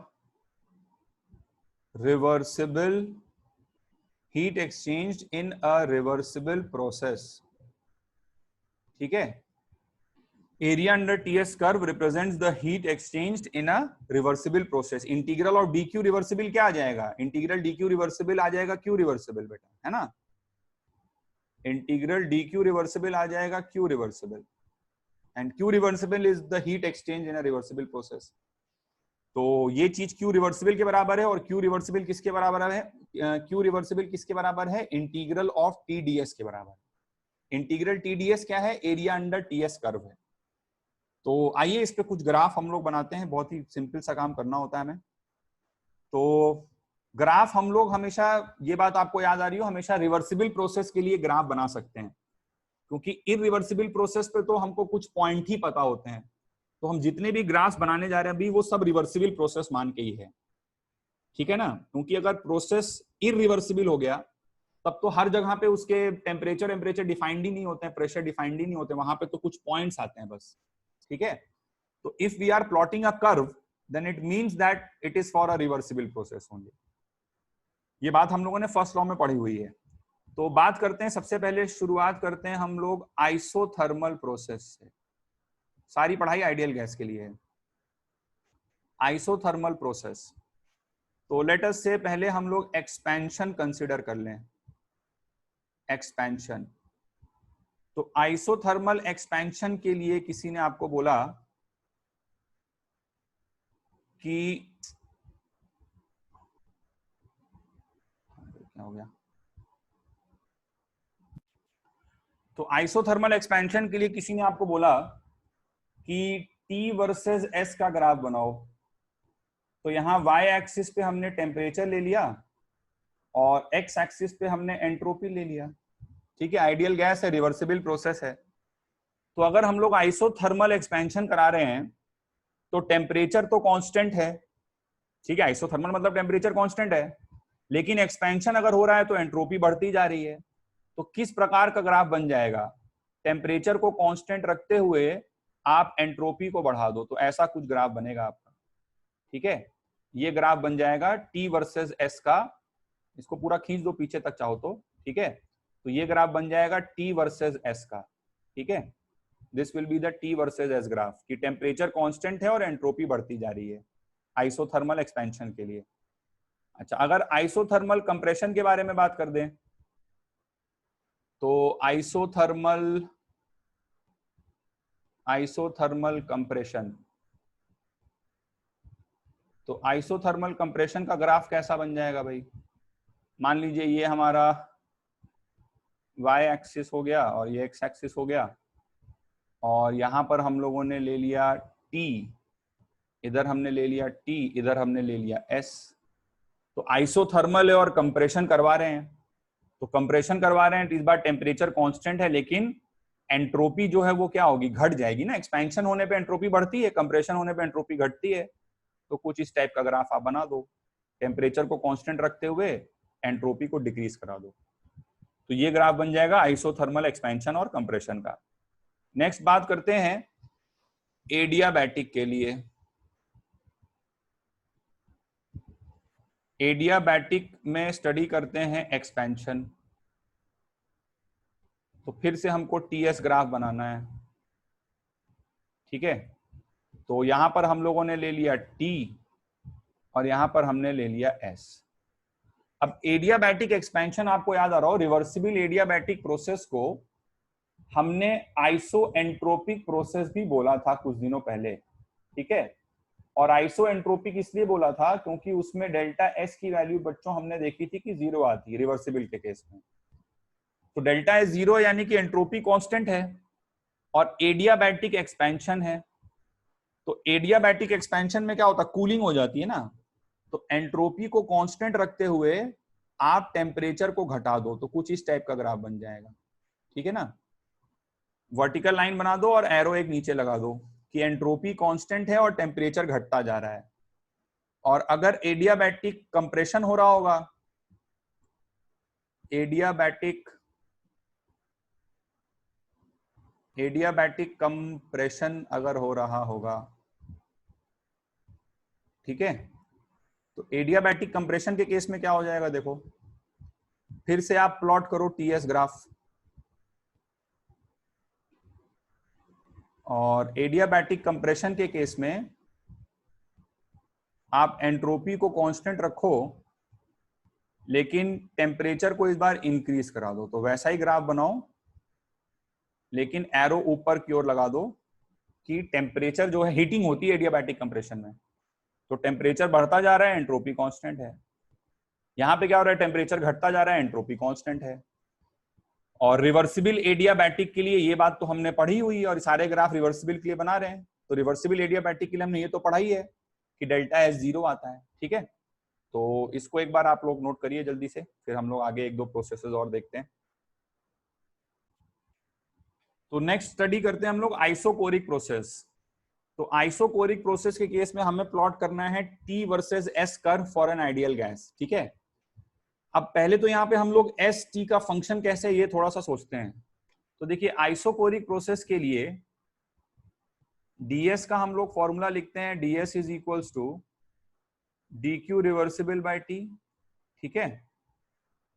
reversible process। ठीक है, area under TS curve represents the heat exchanged in a reversible process. Integral of D Q reversible क्या आ जाएगा, इंटीग्रल डी क्यू रिवर्सिबल आ जाएगा क्यू रिवर्सिबल, बेटा है ना, इंटीग्रल डी क्यू रिवर्सिबल आ जाएगा Q reversible, and Q reversible is the heat exchange in a reversible process. तो ये चीज क्यू रिवर्सिबल के बराबर है, और क्यू रिवर्सिबल किसके बराबर है? क्यू रिवर्सिबल किसके बराबर है? Integral of T D S के बराबर। इंटीग्रल टी डी एस क्या है? Area under T S curve है। तो आइए इस पे कुछ ग्राफ हम लोग बनाते हैं, बहुत ही सिंपल सा काम करना होता है हमें। तो ग्राफ हम लोग हमेशा, ये बात आपको याद आ रही हो, हमेशा रिवर्सिबल प्रोसेस के लिए ग्राफ बना सकते हैं, क्योंकि इरिवर्सिबल प्रोसेस पे तो हमको कुछ पॉइंट ही पता होते हैं। तो हम जितने भी ग्राफ बनाने जा रहे हैं अभी, वो सब रिवर्सिबल प्रोसेस मान के ही है, ठीक है ना? क्योंकि अगर प्रोसेस इरिवर्सिबल हो गया तब तो हर जगह पे उसके टेम्परेचर डिफाइंड ही नहीं होते हैं, प्रेशर डिफाइंड ही नहीं होते, वहां पे तो कुछ पॉइंट्स आते हैं बस, ठीक है? तो if we are plotting a curve, then it means that it is for a reversible process only. ये बात हम लोगों ने फर्स्ट लॉ में पढ़ी हुई है। तो बात करते हैं, सबसे पहले शुरुआत करते हैं हम लोग आइसोथर्मल प्रोसेस से। सारी पढ़ाई आइडियल गैस के लिए है। आइसोथर्मल प्रोसेस, तो लेट अस से पहले हम लोग एक्सपेंशन कंसीडर कर लें। एक्सपेंशन, तो आइसोथर्मल एक्सपेंशन के लिए किसी ने आपको बोला कि क्या हो गया, तो आइसोथर्मल एक्सपेंशन के लिए किसी ने आपको बोला कि T वर्सेस S का ग्राफ बनाओ। तो यहाँ y एक्सिस पे हमने टेम्परेचर ले लिया और x एक्सिस पे हमने एंट्रोपी ले लिया, ठीक है? आइडियल गैस है, रिवर्सिबल प्रोसेस है। तो अगर हम लोग आइसोथर्मल एक्सपेंशन करा रहे हैं तो टेम्परेचर तो कांस्टेंट है, ठीक है? आइसोथर्मल मतलब टेम्परेचर कांस्टेंट है, लेकिन एक्सपेंशन अगर हो रहा है तो एंट्रोपी बढ़ती जा रही है। तो किस प्रकार का ग्राफ बन जाएगा? टेम्परेचर को कांस्टेंट रखते हुए आप एंट्रोपी को बढ़ा दो, तो ऐसा कुछ ग्राफ बनेगा आपका, ठीक है? ये ग्राफ बन जाएगा T वर्सेस S का, इसको पूरा खींच दो पीछे तक चाहो तो, ठीक है? तो ये ग्राफ बन जाएगा T वर्सेस S का, ठीक है? This will be the T versus S graph, कि टेम्परेचर कांस्टेंट है और एंट्रोपी बढ़ती जा रही है आइसोथर्मल एक्सपेंशन के लिए। अच्छा, अगर आइसोथर्मल कंप्रेशन के बारे में बात कर दें, तो आइसोथर्मल कंप्रेशन, तो आइसोथर्मल कंप्रेशन का ग्राफ कैसा बन जाएगा भाई? मान लीजिए ये हमारा y एक्सिस हो गया और ये x एक्सिस हो गया, और यहां पर हम लोगों ने ले लिया t, इधर हमने ले लिया t, इधर हमने ले लिया s। तो आइसोथर्मल है और कंप्रेशन करवा रहे हैं, तो कंप्रेशन करवा रहे हैं तो इस बार टेम्परेचर कांस्टेंट है, लेकिन एंट्रोपी जो है वो क्या होगी? घट जाएगी ना। एक्सपेंशन होने पे एंट्रोपी बढ़ती है, कंप्रेशन होने पे एंट्रोपी घटती है। तो कुछ इस टाइप का ग्राफ आप बना दो, टेम्परेचर को कांस्टेंट रखते हुए एंट्रोपी को डिक्रीज करा दो। तो ये ग्राफ बन जाएगा आइसोथर्मल एक्सपेंशन और कंप्रेशन का। नेक्स्ट बात करते हैं एडियाबैटिक के लिए। एडियाबैटिक में स्टडी करते हैं एक्सपेंशन, तो फिर से हमको टीएस ग्राफ बनाना है, ठीक है? तो यहां पर हम लोगों ने ले लिया टी और यहां पर हमने ले लिया एस। अब एडियाबैटिक एक्सपेंशन आपको याद आ रहा हो, रिवर्सिबल एडियाबैटिक प्रोसेस को हमने आइसोएंट्रोपिक प्रोसेस भी बोला था कुछ दिनों पहले, ठीक है? और आइसोएंट्रोपिक इसलिए बोला था क्योंकि उसमें डेल्टा एस की वैल्यू बच्चों हमने देखी थी कि 0 आती है रिवर्सिबल के केस में। तो डेल्टा एस 0 यानी कि एंट्रोपी कांस्टेंट है, और एडियाबैटिक एक्सपेंशन है। तो एडियाबैटिक एक्सपेंशन में क्या होता है? कूलिंग हो जाती है ना। तो एंट्रोपी को कांस्टेंट रखते हुए आप टेम्परेचर को घटा दो, तो कुछ इस टाइप का ग्राफ बन जाएगा, ठीक है ना? वर्टिकल लाइन बना दो और एरो एक नीचे लगा दो कि एंट्रोपी कांस्टेंट है और टेम्परेचर घटता जा रहा है। और अगर एडियाबैटिक कंप्रेशन हो रहा होगा, एडियाबैटिक कंप्रेशन अगर हो रहा होगा, ठीक है, तो एडियाबैटिक कंप्रेशन के केस में क्या हो जाएगा? देखो फिर से आप प्लॉट करो टीएस ग्राफ, और एडियाबैटिक कंप्रेशन के केस में आप एंट्रोपी को कांस्टेंट रखो, लेकिन टेम्परेचर को इस बार इंक्रीज करा दो। तो वैसा ही ग्राफ बनाओ, लेकिन एरो ऊपर की ओर लगा दो कि टेम्परेचर जो है, हीटिंग होती है एडियाबैटिक कंप्रेशन में, तो टेम्परेचर बढ़ता जा रहा है, एंट्रोपी कांस्टेंट है। यहाँ पे क्या हो रहा है, टेम्परेचर घटता जा रहा है, एंट्रोपी कांस्टेंट है। और रिवर्सिबल एडियाबैटिक के लिए ये बात तो हमने पढ़ी हुई है, और सारे ग्राफ रिवर्सिबल के लिए बना रहे हैं। तो रिवर्सिबल एडियाबैटिक के लिए हमने ये तो पढ़ा ही है कि डेल्टा एस 0 आता है। ठीक है, तो इसको एक बार आप लोग नोट करिए जल्दी से, फिर हम लोग आगे एक दो प्रोसेसेस और देखते हैं। तो नेक्स्ट स्टडी करते हैं हम लोग आइसोकोरिक प्रोसेस। तो आइसोकोरिक प्रोसेस के केस में हमें प्लॉट करना है T versus S curve for an ideal gas. ठीक है, अब पहले तो यहाँ पे हम लोग एस टी का फंक्शन कैसे है ये थोड़ा सा सोचते हैं। तो देखिए आइसोकोरिक प्रोसेस के लिए ds का हम लोग फॉर्मूला लिखते हैं, ds is equals to dq reversible by t। ठीक है,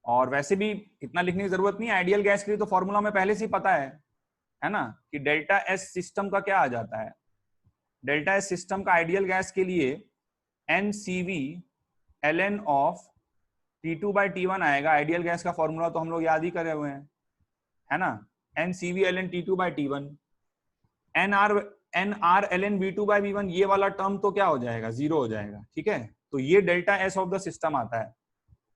और वैसे भी इतना लिखने की जरूरत नहीं है, आइडियल गैस के लिए तो फॉर्मूला में पहले से ही पता है ना, कि डेल्टा एस सिस्टम का क्या आ जाता है। डेल्टा एस सिस्टम का आइडियल गैस के लिए NCV ln of T2 by T1 आएगा। आइडियल गैस का फॉर्मूला तो हम लोग याद ही करे हुए हैं, है ना, NCV ln T2 by T1। NR ln V2 by V1, ये वाला टर्म तो क्या हो जाएगा, जीरो हो जाएगा। ठीक है, तो ये delta S of the system आता है।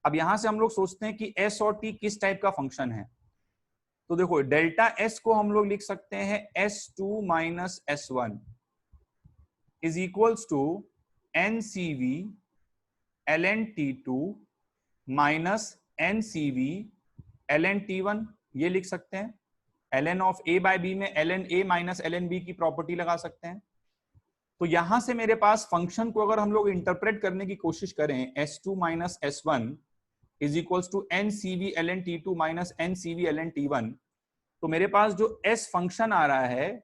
अब यहां से हम लोग सोचते हैं कि एस और टी किस टाइप का फंक्शन है। तो देखो डेल्टा एस को हम लोग लिख सकते हैं S2 minus S1 is equals to NCV ln T2 minus NCV ln T1, ये लिख सकते हैं। ln of a by b में ln a minus ln b की प्रॉपर्टी लगा सकते हैं। तो यहां से मेरे पास फंक्शन को अगर हम लोग इंटरप्रेट करने की कोशिश करें, S2 minus S1 is equals to NCV ln T2 minus NCV ln T1, तो मेरे पास जो S फंक्शन आ रहा है,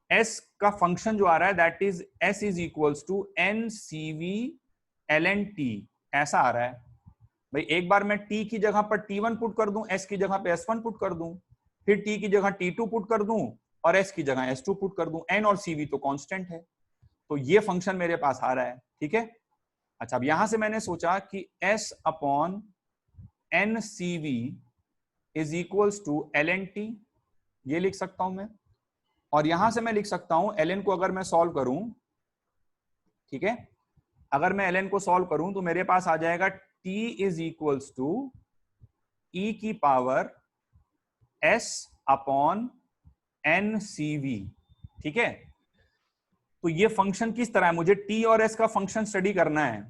S का फंक्शन जो आ रहा है that is S is equals to NCV ln T, ऐसा आ रहा है। भाई एक बार मैं T की जगह पर T1 पुट कर दूं, S की जगह पे S1 पुट कर दूं, फिर T की जगह T2 पुट कर दूं और S की जगह S2 पुट कर दूं, N और CV तो कांस्टेंट है, तो ये फंक्शन मेरे पास आ रहा है। ठीक है, अच्छा अब यहां से मैंने सोचा कि S upon NCV is equals to ln T, ये लिख सकता हूं मैं। और यहां से मैं लिख सकता हूं ln को अगर मैं सॉल्व करूं, ठीक है, अगर मैं ln को सॉल्व करूं तो मेरे पास आ जाएगा t is equals to e की पावर s अपॉन NCV। ठीक है, तो ये फंक्शन किस तरह है, मुझे t और s का फंक्शन स्टडी करना है।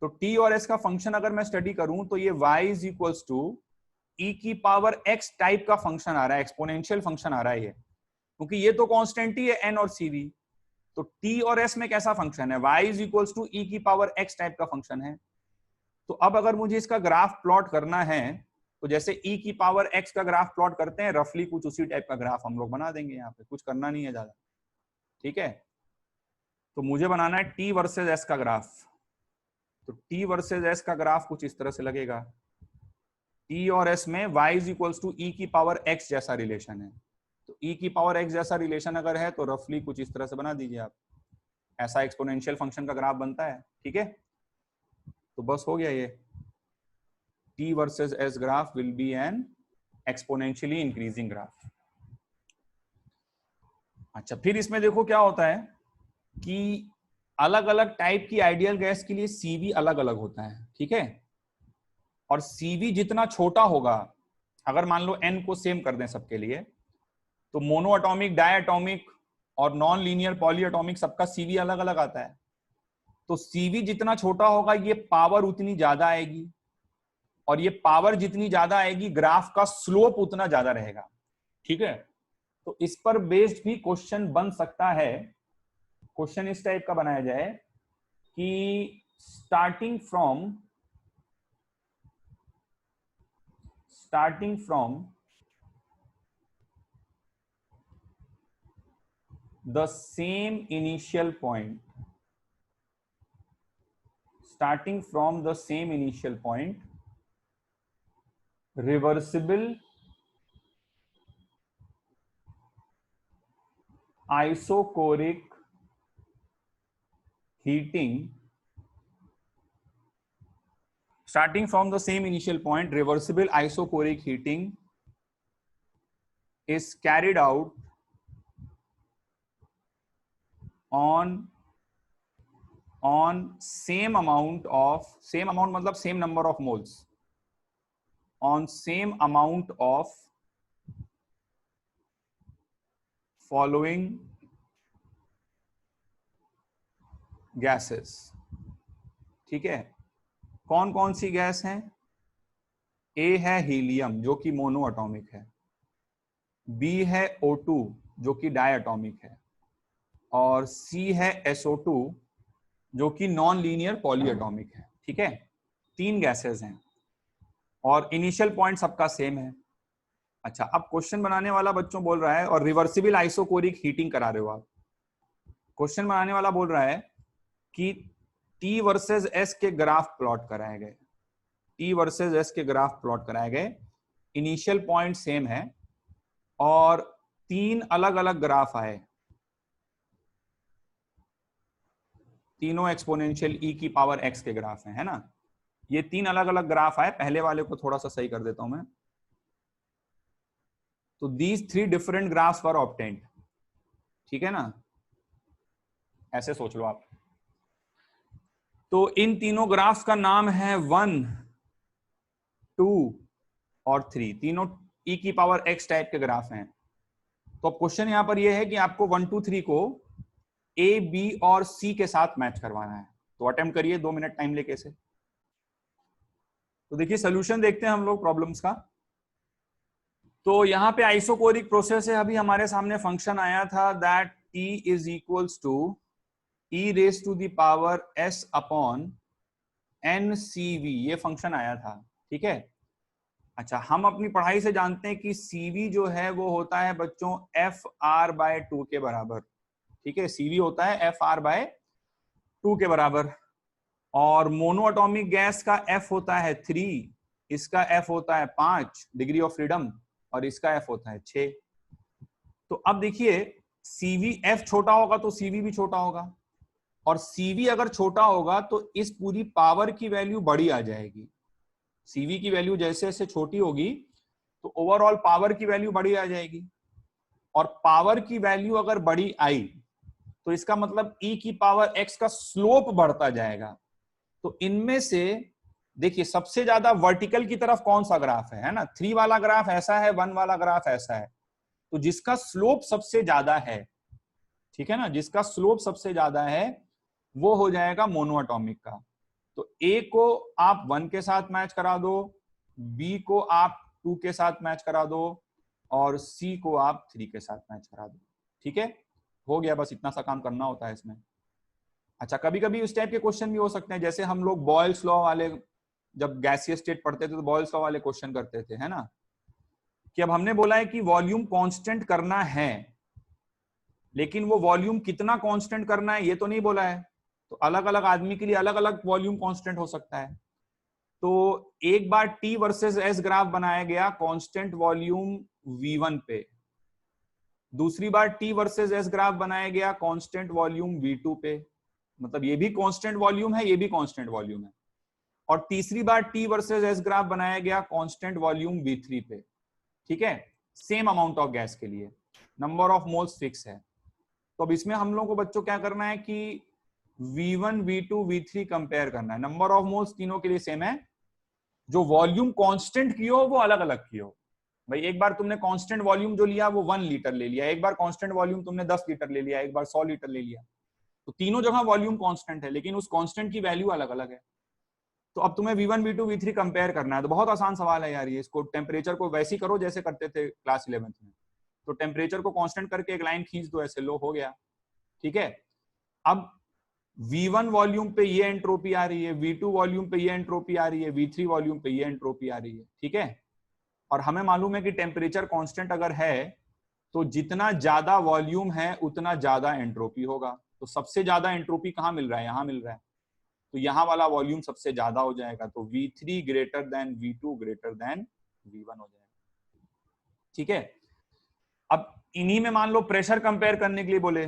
तो t और s का फंक्शन अगर मैं स्टडी करूं तो ये y is equals to e की पावर x टाइप का फंक्शन आ रहा है, एक्सपोनेंशियल फंक्शन आ रहा है ये, क्योंकि ये तो कांस्टेंट ही है n और CV। तो t और s में कैसा फंक्शन है, y is equals to e की पावर x टाइप का फंक्शन है। तो अब अगर मुझे इसका ग्राफ प्लॉट करना है, तो जैसे e की पावर x का ग्राफ प्लॉट करते हैं, रफली कुछ उसी टाइप का ग्राफ हम लोग बना देंगे, यहाँ पे कुछ करना नहीं है ज्यादा। ठीक है, तो मुझे बनाना है t वर्सेस s का ग्राफ। तो t वर्सेस s का ग्राफ कुछ इस तरह से लगेगा। t और s में y is equals to e की पावर x जैसा रिलेशन है। तो e की पावर x जैसा रिलेशन अगर है तो रफली कुछ इस तरह से बना दीजिए आप, ऐसा एक्सपोनेंशियल फंक्शन का ग्राफ बनता है। ठीक है, तो बस हो गया ये, t versus s graph will be an exponentially increasing graph. अच्छा फिर इसमें देखो क्या होता है कि अलग अलग टाइप की आइडियल गैस के लिए CV अलग अलग होता है। ठीक है, और CV जितना छोटा होगा, अगर मान लो n को सेम कर दें सबके लिए, तो मोनो एटॉमिक, डाई एटॉमिक और नॉन लीनियर पॉली एटॉमिक सबका CV अलग अलग आता है। तो CV जितना छोटा होगा ये पावर उतनी ज्यादा आएगी, और ये पावर जितनी ज्यादा आएगी ग्राफ का स्लोप उतना ज्यादा रहेगा। ठीक है, तो इस पर बेस्ड भी क्वेश्चन बन सकता है। क्वेश्चन इस टाइप का बनाया जाए कि starting from the same initial point, reversible isochoric heating, starting from the same initial point, reversible isochoric heating is carried out on on same amount मतलब same number of moles, on same amount of following gases. ठीक है, कौन कौन सी गैस हैं? ए है हीलियम जो कि मोनो एटॉमिक है, बी है O2 जो कि डायटॉमिक है, और सी है SO2 जो कि नॉन लीनियर पॉलीएटॉमिक है. ठीक है, 3 गैसेस हैं और इनिशियल पॉइंट सबका सेम है. अच्छा, अब क्वेश्चन बनाने वाला बच्चों बोल रहा है, और रिवर्सिबल आइसोकोरिक हीटिंग करा रहे हो आप. क्वेश्चन बनाने वाला बोल रहा है कि T वर्सेस S के ग्राफ प्लॉट कराए गए, T वर्सेस S के ग्राफ प्लॉट कराए गए, इनिशियल पॉइंट सेम है और 3 अलग अलग ग्राफ आए, तीनों एक्सपोनेंशियल e की पावर x के ग्राफ हैं, है ना. ये 3 अलग अलग ग्राफ आए. पहले वाले को थोड़ा सा सही कर देता हूं मैं. तो these 3 different graphs were obtained. ठीक है ना, ऐसे सोच लो आप. तो इन तीनों ग्राफ्स का नाम है 1, 2 और 3. तीनों e की पावर x टाइप के ग्राफ हैं. तो क्वेश्चन यहां पर यह है कि आपको 1, 2, 3 को A, B और C के साथ मैच करवाना है. तो अटेम्प्ट करिए, 2 मिनट टाइम लेके से. तो देखिए सोल्यूशन देखते हैं हम लोग प्रॉब्लम्स का. तो यहाँ पे आइसोकोरिक प्रोसेस है. अभी हमारे सामने फंक्शन आया था that T is equals to e raise to the power s upon NCV. ये फंक्शन आया था. ठीक है. अच्छा, हम अपनी पढ़ाई से जानते हैं कि CV जो है वो होता है बच्चों FR/2 के बराबर. ठीक है, CV होता है FR/2 के बराबर. और मोनोएटॉमिक गैस का F होता है 3, इसका F होता है 5 डिग्री ऑफ फ्रीडम, और इसका F होता है 6. तो अब देखिए, CV F छोटा होगा तो CV भी छोटा होगा, और CV अगर छोटा होगा तो इस पूरी पावर की वैल्यू बड़ी आ जाएगी. CV की वैल्यू जैसे जैसे छोटी होगी तो ओवरऑल पावर की वैल्यू बड़ी आ जाएगी, और पावर की वैल्यू अगर बड़ी आई तो इसका मतलब e की पावर x का स्लोप बढ़ता जाएगा. तो इनमें से देखिए सबसे ज्यादा वर्टिकल की तरफ कौन सा ग्राफ है ना. 3 वाला ग्राफ ऐसा है, 1 वाला ग्राफ ऐसा है. तो जिसका स्लोप सबसे ज्यादा है, ठीक है ना, जिसका स्लोप सबसे ज्यादा है वो हो जाएगा मोनोएटॉमिक का. तो A को आप 1 के साथ मैच करा दो, B को आप 2 के साथ मैच करा दो, और C को आप 3 के साथ मैच करा दो. ठीक है, हो गया. बस इतना सा काम करना होता है इसमें. अच्छा, कभी कभी इस टाइप के क्वेश्चन भी हो सकते हैं, जैसे हम लोग बॉयल्स लॉ वाले जब गैसियस स्टेट पढ़ते थे तो बॉयल्स लॉ वाले क्वेश्चन करते थे, है ना, कि अब हमने बोला है कि वॉल्यूम कांस्टेंट करना है, लेकिन वो वॉल्यूम कितना कांस्टेंट करना है ये तो नहीं बोला है. तो अलग अलग आदमी के लिए अलग अलग वॉल्यूम कांस्टेंट हो सकता है. तो एक बार T वर्सेस S ग्राफ बनाया गया कांस्टेंट वॉल्यूम V1 पे, दूसरी बार T वर्सेस S ग्राफ बनाया गया कांस्टेंट वॉल्यूम V2 पे, मतलब ये भी कांस्टेंट वॉल्यूम है, ये भी कांस्टेंट वॉल्यूम है. और तीसरी बार T वर्सेस S ग्राफ बनाया गया कांस्टेंट वॉल्यूम V3 पे. ठीक है, सेम अमाउंट ऑफ गैस के लिए, नंबर ऑफ मोल्स फिक्स है. तो अब इसमें हम लोगों को बच्चों क्या करना है कि V1, V2, V3 कंपेयर करना है. नंबर ऑफ मोल्स तीनों के लिए सेम है, जो वॉल्यूम कांस्टेंट की हो वो अलग अलग की हो. भाई एक बार तुमने कांस्टेंट वॉल्यूम जो लिया वो 1 लीटर ले लिया, एक बार कांस्टेंट वॉल्यूम तुमने 10 लीटर ले लिया, एक बार 100 लीटर ले लिया. तो तीनों जगह वॉल्यूम कांस्टेंट है, लेकिन उस कांस्टेंट की वैल्यू अलग अलग है. तो अब तुम्हें V1, V2, V3 कंपेयर करना है. तो बहुत आसान सवाल है यार ये. इसको टेम्परेचर को वैसे ही करो जैसे करते थे क्लास 11th में. तो टेम्परेचर को कांस्टेंट करके एक लाइन खींच दो ऐसे, लो हो गया. ठीक है, अब V1 वॉल्यूम पे ये एंट्रोपी आ रही है, V2 वॉल्यूम पे ये एंट्रोपी आ रही है, V3 वॉल्यूम पे ये एंट्रोपी आ रही है. ठीक है, और हमें मालूम है कि टेम्परेचर कांस्टेंट अगर है तो जितना ज्यादा वॉल्यूम है उतना ज्यादा एंट्रोपी होगा. तो सबसे ज्यादा एंट्रोपी कहाँ मिल रहा है, यहाँ मिल रहा है. तो यहाँ वाला वॉल्यूम सबसे ज्यादा हो जाएगा. तो V3 greater than V2 greater than V1 हो जाएगा. ठीक है, अब इन्हीं में मान लो प्रेशर कंपेयर करने के लिए बोले,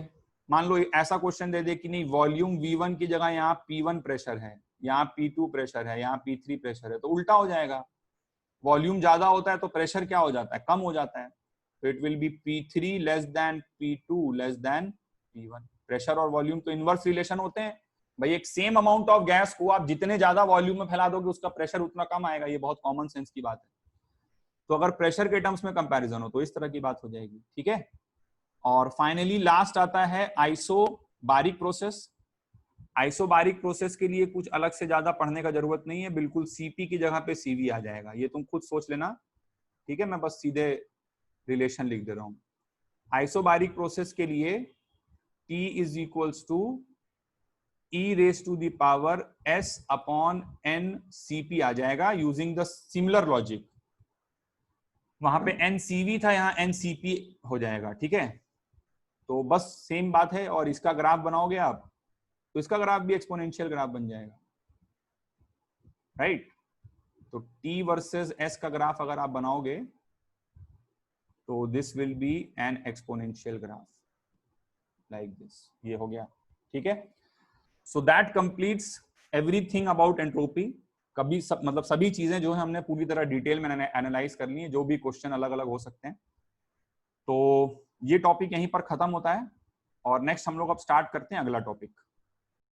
मान लो ऐसा क्वेश्चन दे दे कि नहीं वॉल्यूम V1 की जगह यहाँ P1 प्रेशर है, यहाँ P2 प्रेशर है, यहाँ P3 प्रेशर है. तो उल्टा हो जाएगा. वॉल्यूम ज्यादा होता है तो प्रेशर क्या हो जाता है, कम हो जाता है. तो it will be P3 less than P2 less than P1. Pressure और वॉल्यूम तो इनवर्स रिलेशन होते हैं, भाई एक सेम अमाउंट ऑफ गैस को आप जितने ज्यादा वॉल्यूम में फैला दोगे उसका प्रेशर उतना कम आएगा, ये बहुत कॉमन सेंस की बात है। तो अगर प्रेशर के टर्म्स में कंपैरिजन हो तो इस तरह की बात हो जाएगी, ठीक है। और फाइनली लास्ट आता है आइसोबारिक प्रोसेस। आइसोबारिक प्रोसेस के लिए कुछ अलग से ज्यादा पढ़ने का जरूरत नहीं है, बिल्कुल सीपी की जगह पे सीवी आ जाएगा, ये तुम खुद सोच लेना, ठीक है। मैं बस सीधे रिलेशन लिख दे रहा हूं। आइसोबारिक प्रोसेस के लिए T is equals to E raise to the power S upon N CP आ जाएगा यूजिंग द सिमिलर लॉजिक। वहां पे NCV था, यहाँ NCP हो जाएगा, ठीक है। तो बस सेम बात है। और इसका ग्राफ बनाओगे आप तो इसका ग्राफ भी एक्सपोनेंशियल ग्राफ बन जाएगा, राइट। तो T वर्सेस S का ग्राफ अगर आप बनाओगे तो this will be N exponential graph like this, ये हो गया, ठीक है। So that completes everything about entropy. कभी मतलब सभी चीजें जो है हमने पूरी तरह डिटेल में एनालाइज कर ली है, जो भी क्वेश्चन अलग अलग हो सकते हैं। तो ये टॉपिक यहीं पर खत्म होता है और नेक्स्ट हम लोग अब स्टार्ट करते हैं अगला टॉपिक।